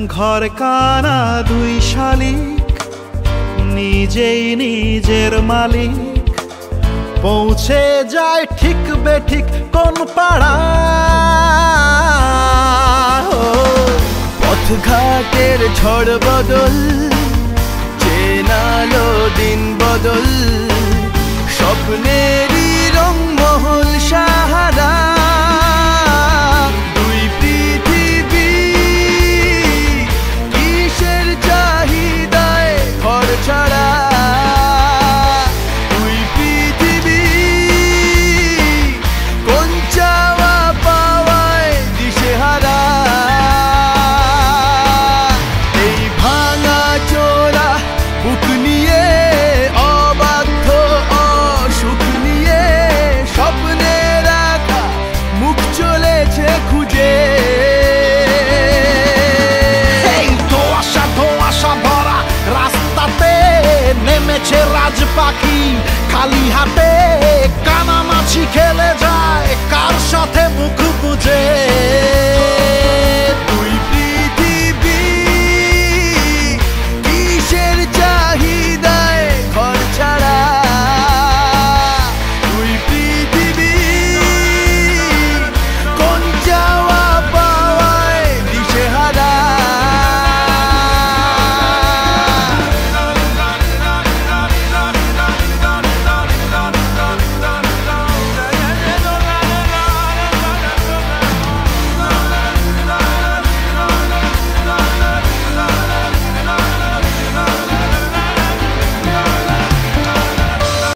ঘর কানা দুই শালিক, নিজেই নিজের মালিক, পৌঁছে যায় ঠিক বেঠিক কোন পাড়া। পথঘাটের ঝড় বদল, চেনালো দিন বদল, স্বপ্নেরই রংমহল সাহারা। দুই পৃথিবী কিসের চাহিদায় ঘর ছাড়া, দুই পৃথিবী কোন চাওয়া পাওয়ায় দিশেহারা। এই ভাঙা চোরা বুক নিয়ে, অবাধ্য অসুখ নিয়ে, স্বপ্নে রাখা মুখ চলেছে খুঁজে। এই ধোঁয়াশা ভরা রাস্তাতে নেমেছে রাজ পাখি, খালি হাতে কানামাছি খেলে